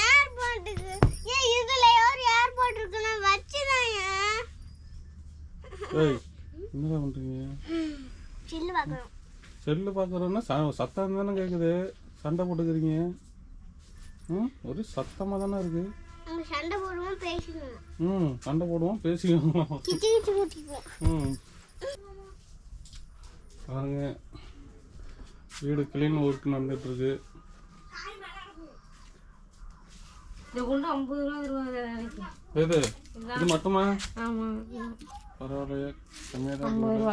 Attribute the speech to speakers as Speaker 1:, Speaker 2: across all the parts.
Speaker 1: ஏர்போர்ட்டுக்கு ஏன் இதுல ஒரு ஏர்போர்ட் இருக்குன்னா வச்சுதாங்க.
Speaker 2: ஏய் என்னடா பண்றீங்க?
Speaker 1: செல்லு பார்க்கறோம்.
Speaker 2: செல்லு பார்க்கறோம்னா சத்தம் தானே கேக்குது. சண்டை போட்டுக்கிறீங்க. ஒரு சத்தமா தானே இருக்கு.
Speaker 1: நம்ம சண்டை போடுவோம் பேசிக்குவோம்.
Speaker 2: சண்டை போடுவோம் பேசிக்குவோம்.
Speaker 1: கிச்சு கிச்சு ஊத்திக்குவோம்.
Speaker 2: பாருங்க வீடு கிளீன் ஒர்க் நடந்துட்டு இருக்கு. எது இது மட்டுமா? பரவாயில்லையே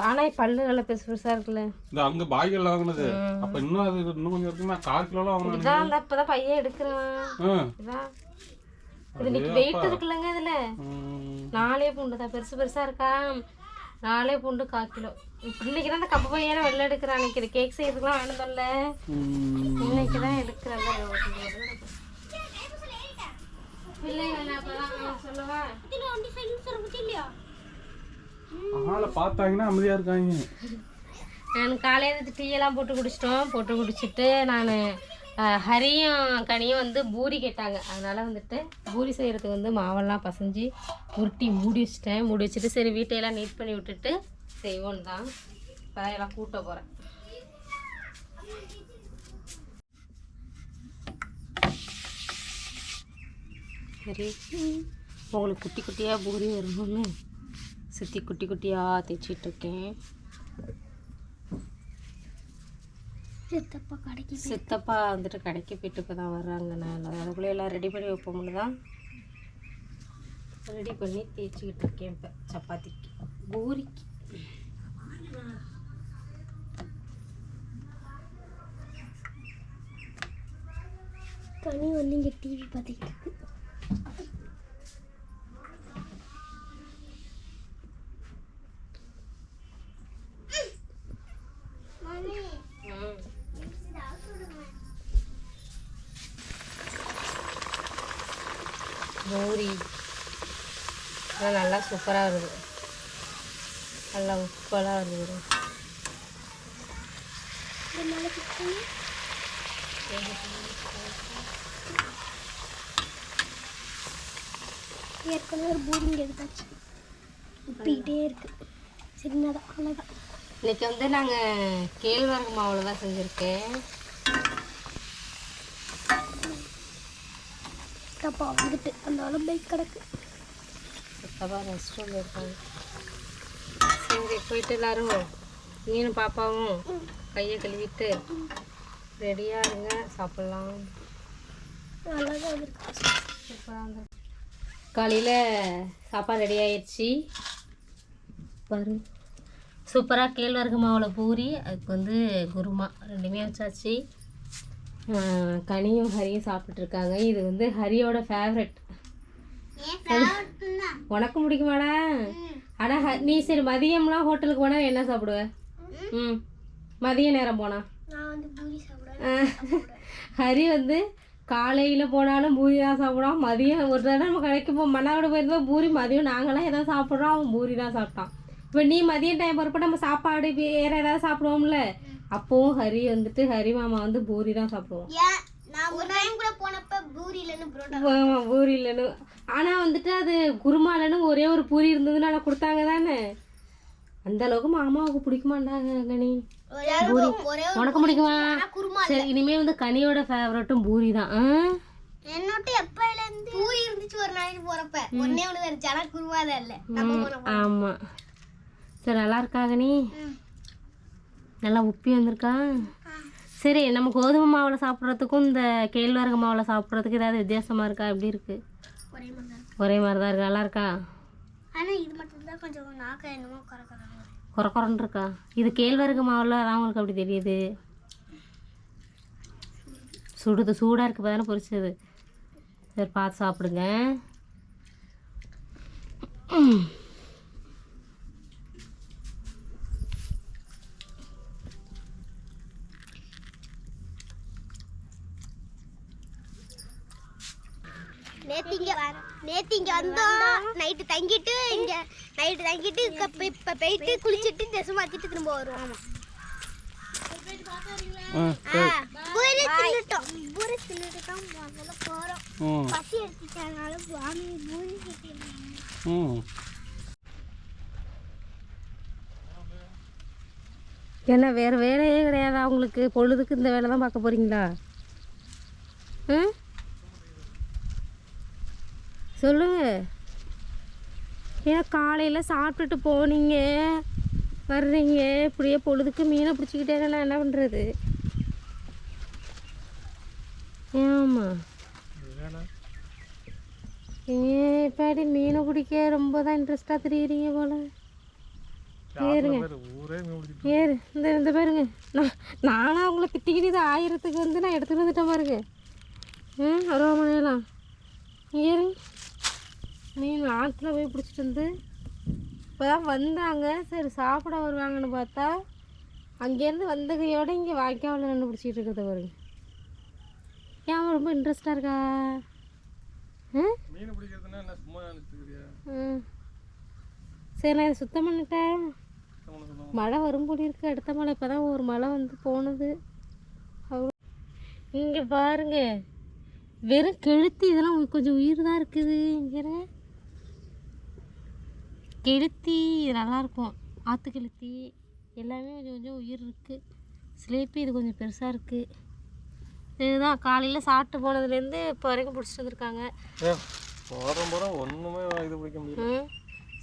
Speaker 3: ஆனா பல்லு நல்லா பெருசு பெருசா இருக்குல்ல.
Speaker 2: இந்த அங்க பாய்கள் வாங்கினது அப்ப இன்னும் அது இன்னும் கொஞ்சம் இருக்குன்னா 4 கிலோ வாங்கினேன்.
Speaker 3: இப்பதான் பையன் எடுக்கிறான். இன்னைக்கு வெயிட் இருக்குல்லங்க இதுல 4 பூண்டு தான் பெருசு பெருசா இருக்கா. 4 பூண்டு 1/4 கிலோ. இன்னைக்கு தான் கப்பு பையனை வெளில எடுக்கிறான். இன்னைக்கு கேக் செய்யறதுக்குலாம் வேணும்ல. இன்னைக்கு தான் எடுக்கிறாங்க.
Speaker 2: பார்த்தாங்கன்னா அமைதியா இருக்காங்க.
Speaker 3: நான் காலையில டீ எல்லாம் போட்டு குடிச்சிட்டோம். போட்டு குடிச்சிட்டு நான் ஹரியும் கனியும் வந்து பூரி கேட்டாங்க. அதனால் வந்துட்டு பூரி செய்கிறதுக்கு வந்து மாவெல்லாம் பசைஞ்சு உருட்டி மூடி வச்சிட்டேன். மூடி வச்சுட்டு சரி வீட்டையெல்லாம் நீட் பண்ணி விட்டுட்டு செய்வோன்னு தான் இப்போ எல்லாம் கூட்ட போகிறேன். சரி உங்களுக்கு குட்டி குட்டியாக பூரி வரணும்னு சுற்றி குட்டி குட்டியாக தைச்சிட்ருக்கேன். சித்தப்பா வந்துட்டு கடைக்கு போயிட்டு இப்போ தான் வர்றாங்க. நான் அதுக்குள்ளே எல்லாம் ரெடி பண்ணி வைப்போம்னு தான் ரெடி பண்ணி தேய்ச்சிக்கிட்டு இருக்கேன். இப்போ சப்பாத்திக்கு பூரிக்கு
Speaker 1: கனி வந்து இங்கே டிவி பார்த்துக்கிட்டு இருக்கு.
Speaker 3: பூரி நல்லா சூப்பராக வருது. நல்லா உப்பெல்லாம் வருது.
Speaker 1: ஏற்கனவே ஒரு பூரிங்க எடுத்தாச்சு. உப்பிக்கிட்டே இருக்கு சின்னதாக. அவ்வளோதான்.
Speaker 3: இன்னைக்கு வந்து நாங்கள் கேழ்வரகு மாவில் தான் செஞ்சுருக்கேன்.
Speaker 1: தப்பா வந்துட்டு அந்த அளவு கிடக்கு.
Speaker 3: தப்பா ரெஸ்ட் ரூமில் இருக்காங்க. சரி போயிட்டு எல்லாரும் நீனும் பாப்பாவும் கையை கழுவிட்டு ரெடியாக இருங்க, சாப்பிட்லாம்.
Speaker 1: நல்லா தான் இருக்கு.
Speaker 3: சூப்பராக வந்து காலையில் சாப்பாடு ரெடி ஆயிடுச்சு பாரு. சூப்பராக கேழ்வரகு மாவில் பூரி, அதுக்கு வந்து குருமா ரெண்டுமே வச்சாச்சு. கனியும் ஹரியும் சாப்பிட்டுருக்காங்க. இது வந்து ஹரியோட ஃபேவரட். உனக்கு பிடிக்குமாடா? ஆனால் நீ சரி மதியம்லாம் ஹோட்டலுக்கு போனால் என்ன சாப்பிடுவ? மதிய நேரம் போனா ஹரி வந்து காலையில் போனாலும் பூரி தான் சாப்பிடுவான். மதியம் ஒரு தடவை நம்ம கடைக்கு மன்னாவோட போயிருந்தோம் பூரி. மதியம் நாங்களாம் எதாவது சாப்பிட்றோம், அவன் பூரி தான் சாப்பிட்டான். இப்போ நீ மதியம் டைம் போகிறப்ப நம்ம சாப்பாடு வேறு ஏதாவது சாப்பிடுவோம்ல, அப்போவும் ஹரி வந்துட்டு ஹரி மாமா வந்து பூரி தான் சாப்பிடுவோம். பூரி இல்லைன்னு ஆனால் வந்துட்டு அது குருமா இல்லைன்னு ஒரே ஒரு பூரி இருந்ததுன்னு நல்லா கொடுத்தாங்க தானே. அந்த அளவுக்கு மாமாவுக்கு பிடிக்குமாண்டாங்க கனி பூரி. உனக்கு பிடிக்குமா? சரி இனிமே வந்து கனியோட ஃபேவரட்டும் பூரி தான். ஆமாம் சரி நல்லா இருக்கா கனி? நல்லா உப்பி வந்திருக்கா? சரி நம்ம கோதுமை மாவில் சாப்பிட்றதுக்கும் இந்த கேழ்வரகு மாவில் சாப்பிட்றதுக்கு ஏதாவது வித்தியாசமாக இருக்கா? எப்படி இருக்குது? ஒரே மாதிரி தான் இருக்கு. நல்லா இருக்கா?
Speaker 1: ஆனால் இது மட்டும்தான் கொஞ்சம் நாக்க என்னமோ
Speaker 3: குறக்குறன்னு இருக்கா? இது கேழ்வரகு மாவில் அதான் உங்களுக்கு அப்படி தெரியுது. சுடுது சூடாக இருக்குது தானே பொரிச்சது. சரி பார்த்து சாப்பிடுங்க.
Speaker 1: நேற்று இங்கே வந்தோம். நைட்டு தங்கிட்டு இப்போ போயிட்டு குளிச்சுட்டு ட்ரெஸ் மாற்றிட்டு திரும்ப வருவோம். தின்னுட்டோம். பூரி தின்னுட்டு தான் முதல்ல போறோம். பசி எடுத்துட்டனால வாங்கி பூரி கேட்டேன்.
Speaker 3: என்ன வேறு வேலையே கிடையாதா உங்களுக்கு? பொழுதுக்கு இந்த வேலை தான் பார்க்க போகிறீங்களா? சொல்லுங்க. ஏன் காலையில் சாப்பிட்டுட்டு போனீங்க வர்றீங்க, இப்படியே பொழுதுக்கு மீனை பிடிச்சிக்கிட்டே நான் என்ன பண்ணுறது? ஏம்மா ஏன் இப்பாடி மீனை பிடிக்க ரொம்ப தான் இன்ட்ரெஸ்டாக தெரியுறீங்க போல. ஏறுங்க ஏறு. இந்த பாருங்க, நானும் அவங்கள திட்டிக்கிட்டு இது 1000க்கு வந்து நான் எடுத்துகிட்டு வந்துட்டேன் பாருங்க. அருவாமனையெல்லாம் ஏறு. மீன் ஆற்றுல போய் பிடிச்சிட்டு வந்து இப்போ தான் வந்தாங்க. சரி சாப்பிட வருவாங்கன்னு பார்த்தா அங்கேருந்து வந்த கையோட இங்கே வாய்க்காவில் நின்று பிடிச்சிட்டு இருக்கிறத பாருங்க. ஏன் ரொம்ப இன்ட்ரெஸ்டாக இருக்கா? சரி நான் இதை சுத்தம் பண்ணிட்டேன். மழை வரும் போல இருக்கு. அடுத்த மழை இப்போ தான் ஒரு மழை வந்து போனது. இங்கே பாருங்க, வெறும் கெளுத்தி. இதெல்லாம் கொஞ்சம் உயிர் தான் இருக்குது. இங்கே கெளுத்தி நல்லாயிருக்கும். ஆற்று கெளுத்தி எல்லாமே கொஞ்சம் கொஞ்சம் உயிர் இருக்குது. சிலேப்பி இது கொஞ்சம் பெருசாக இருக்குது. இதுதான் காலையில் சாப்பிட்டு போனதுலேருந்து இப்போ வரைக்கும் பிடிச்சிட்டு வந்துருக்காங்க. ஒன்றுமே இது பிடிக்க முடியும்.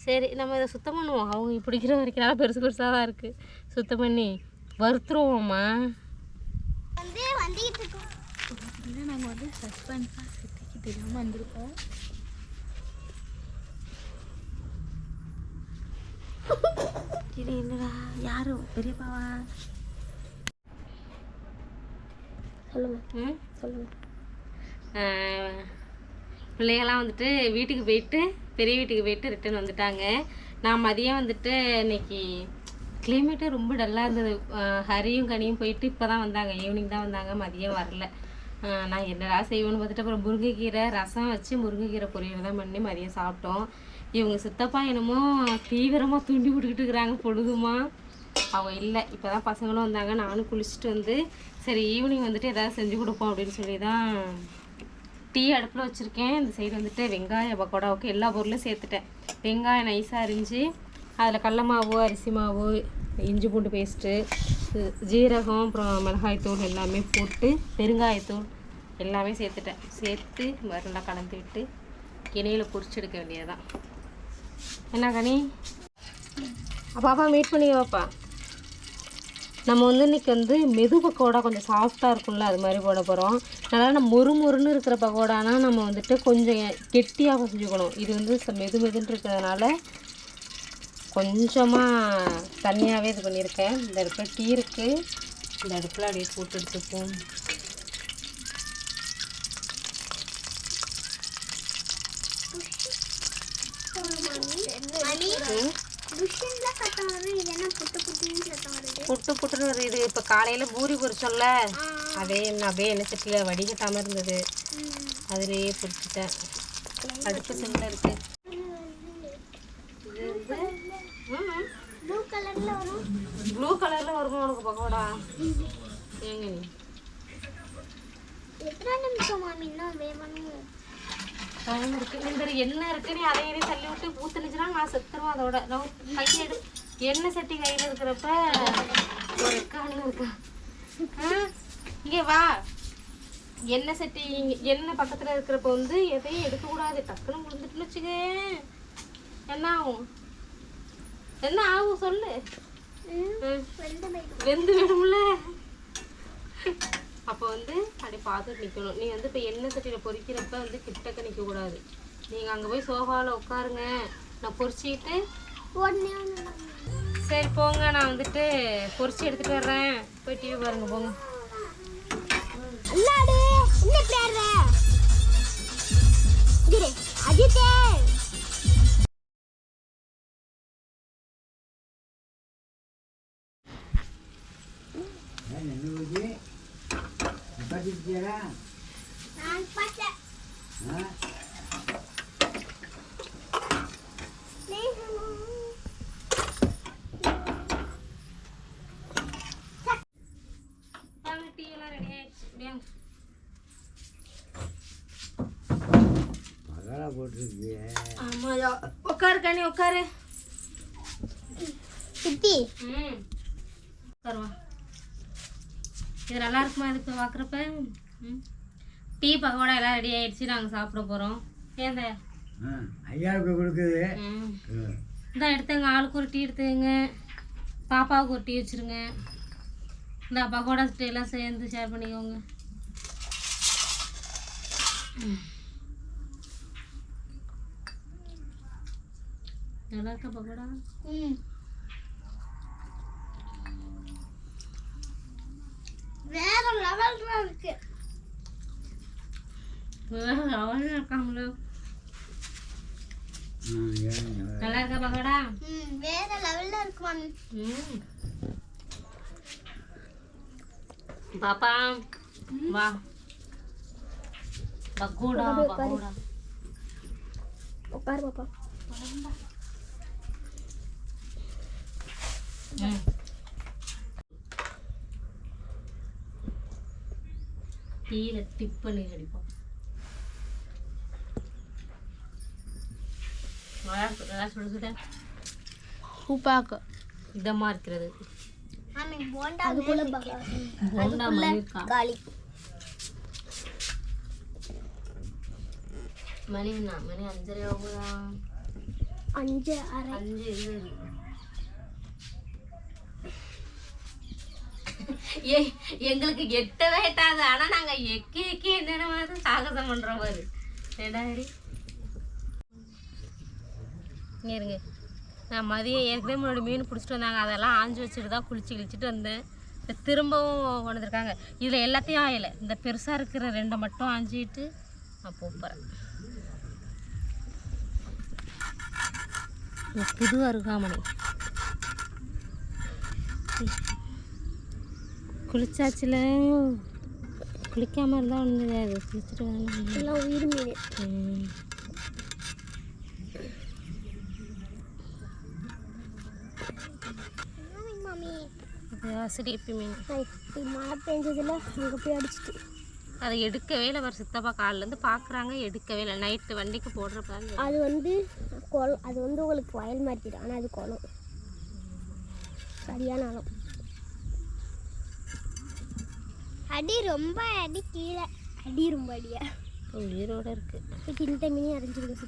Speaker 3: சரி நம்ம இதை சுத்தம் பண்ணுவோம். அவங்க பிடிக்கிற வரைக்கும் நல்லா பெருசு பெருசாக தான் இருக்குது. சுத்தம் பண்ணி வறுத்துருவோம்மா.
Speaker 1: நாங்கள் வந்து சஸ்பென்ஸாக சுற்றிக்கு தெரியாமல் வந்திருக்கோம்.
Speaker 3: இது என்னடா யாரும் பெரியப்பாவா?
Speaker 1: சொல்லுங்கள் சொல்லுங்கள்.
Speaker 3: பிள்ளைகள்லாம் வந்துட்டு வீட்டுக்கு போயிட்டு பெரிய வீட்டுக்கு போயிட்டு ரிட்டன் வந்துட்டாங்க. நான் மதியம் வந்துட்டு இன்னைக்கு கிளைமேட்டே ரொம்ப டல்லாக இருந்தது. ஹரியும் கனியும் போயிட்டு இப்போ தான் வந்தாங்க. ஈவினிங் தான் வந்தாங்க, மதியம் வரல. நான் என்னடா செய்வேன்னு பார்த்துட்டு அப்புறம் முருங்கைக்கீரை ரசம் வச்சு முருங்கைக்கீரை பொரியல் தான் பண்ணி மதியம் சாப்பிட்டோம். இவங்க சித்தப்பா என்னமோ தீவிரமாக தூண்டி விட்டுக்கிட்டு இருக்கிறாங்க பொழுதுமா. அவங்க இல்லை. இப்போ தான் பசங்களும் வந்தாங்க. நானும் குளிச்சுட்டு வந்து சரி ஈவினிங் வந்துட்டு எதாவது செஞ்சு கொடுப்போம் அப்படின்னு சொல்லி தான் டீ அடுப்பில் வச்சுருக்கேன். இந்த சைடு வந்துட்டு வெங்காய பக்கோடாவுக்கு எல்லா பொருளும் சேர்த்துட்டேன். வெங்காயம் நைஸாக அரிஞ்சு அதில் கடல மாவு, அரிசி மாவு, இஞ்சி பூண்டு பேஸ்ட்டு, ஜீரகம், அப்புறம் மிளகாய்த்தூள் எல்லாமே போட்டு பெருங்காயத்தூள் எல்லாமே சேர்த்துட்டேன். சேர்த்து மறுநாள் கலந்து விட்டு எண்ணெயில் பொரிச்சு எடுக்க வேண்டியதுதான். என்ன கனி? பாப்பா மீட் பண்ணி வைப்பா. நம்ம வந்து இன்றைக்கி வந்து மெது பக்கோடா கொஞ்சம் சாஃப்டாக இருக்கும்ல, அது மாதிரி போட போகிறோம். நல்லா நம்ம மொறுன்னு இருக்கிற பக்கோடானா நம்ம வந்துட்டு கொஞ்சம் கெட்டியாக செஞ்சுக்கணும். இது வந்து மெதுன்னு இருக்கிறதுனால கொஞ்சமாக தண்ணியாகவே இது பண்ணியிருக்கேன். இந்த அடுப்பில் டீ இருக்குது. இந்த அடுப்பில் அப்படியே போட்டு எடுத்துப்போம். புட்டு புட்டுன்னு வருது. இது இப்போ காலையில் பூரி பொரிச்சோம்ல, அதே அப்படியே எண்ணெய் சட்டியில் வடிகட்டாமல் இருந்தது, அதுலேயே பொரிச்சிட்டேன். அடுப்பு சிம்மில் இருக்குது. ப்ளூ கலரில் வருமா உனக்கு பக்கோடா? ஏங்க நீ டைம் இருக்குது. இந்த எண்ணெய் இருக்குது, நீ அதையே தள்ளி விட்டு பூத்துனுச்சுன்னா நான் செத்துருவேன். அதோட நான் கையை எண்ணெய் சட்டி கையில் இருக்கிறப்ப ஒரு எக்கான்னு இருக்கா. இங்கே வா. எண்ணெய் சட்டி எண்ணெய் பக்கத்தில் இருக்கிறப்ப வந்து எதையும் எடுக்கக்கூடாது. டக்குன்னு முடிஞ்சிட்டுன்னு வச்சுக்க என்ன ஆகும்? என்ன ஆகும் சொல்லு. வெந்து விடும்ல. அப்போ வந்து அப்படி பார்த்துட்டு நிற்கணும். நீ வந்து இப்போ எண்ணெய் சட்டியில் பொரிக்கிறப்ப வந்து கிட்டக்க நிற்கக்கூடாது. நீங்கள் அங்கே போய் சோஃபாவில் உட்காருங்க, நான் பொரிச்சிக்கிட்டு சரி போங்க, நான் வந்துட்டு பொரிச்சு எடுத்துகிட்டு வர்றேன். போய் டிவி பாருங்க போங்க. டீ எல்லாம் ரெடி ஆயிடுச்சு. ஆமாம், உட்காரு கண்ணி உட்காரு.
Speaker 1: சித்தி
Speaker 3: உட்காருவா. இது நல்லா இருக்குமா இதுக்கு பார்க்குறப்ப? டீ பக்கோடா எல்லாம் ரெடி ஆயிடுச்சு, நாங்கள் சாப்பிட போகிறோம். ஏந்த
Speaker 4: ஐயாவுக்கு கொடுக்குது.
Speaker 3: இந்த எடுத்துங்க, ஆளுக்கு ஒரு டீ எடுத்துங்க, பாப்பாவுக்கு ஒரு டீ வச்சுருங்க. இந்த பக்கோடா எல்லாம் சேர்ந்து ஷேர் பண்ணிக்கோங்க. நல்லா இருக்கா பக்கோடா?
Speaker 1: வேற லெவல்ல இருக்கு.
Speaker 3: அவளும் இருக்காங்களோ? நல்லா இருக்கா பக்கோடா?
Speaker 1: வேற லெவல்ல இருக்கு மாமி.
Speaker 3: பாப்பா வா. பக்கோடா பக்கோடா.
Speaker 1: உட்காரு பாப்பா.
Speaker 3: டீல டிப் பண்ணி அடிப்போம்.
Speaker 1: சூப்பாக்கு
Speaker 3: இதமா இருக்கிறது.
Speaker 1: மாமி போண்டா அதுக்குள்ள
Speaker 3: போண்டா மாதிரி இருக்கா?
Speaker 1: காலி
Speaker 3: மணி 5:30 ஆகுதா?
Speaker 1: 5:30.
Speaker 3: 5 எங்களுக்கு எட்டவே எட்டாது. ஆனா நாங்க எக்கி என்னென்ன மாதிரி சாகசம் பண்றோம் பாரு. ஏடாடி இங்கே இருங்க. நான் மதியம் ஏற்கனவே முன்னாடி மீன் பிடிச்சிட்டு வந்தாங்க, அதெல்லாம் ஆஞ்சு வச்சுட்டு தான் கிழிச்சிட்டு வந்தேன். இப்போ திரும்பவும் கொண்டு வந்திருக்காங்க. இதில் எல்லாத்தையும் ஆயலை, இந்த பெருசாக இருக்கிற 2 மட்டும் ஆஞ்சிட்டு நான் போகிறேன். புது அருகாமனை குளிச்சாச்சுல. குளிக்காமல் இருந்தால் ஒன்று அது குளிச்சுட்டு
Speaker 1: எல்லாம் உயிர் மீன். மாமி
Speaker 3: இது ஆசிரியப்பி மீன்.
Speaker 1: மழை பெஞ்சதில் அங்கே போய் அடிச்சிட்டு
Speaker 3: அதை எடுக்கவே இல்லை. வர சித்தப்பா காலிலேருந்து பார்க்குறாங்க, எடுக்கவே இல்லை. நைட்டு வண்டிக்கு போடுறப்ப
Speaker 1: அது வந்து குளம், அது வந்து உங்களுக்கு வயல் மாற்றிடும், ஆனால் அது குளம். சரியான ஆழம். அடி ரொம்ப அடி கீழே, அடி ரொம்ப அடியா
Speaker 3: உயிரோடு இருக்குது.
Speaker 1: இந்த மீனே அரைஞ்சிருக்கு.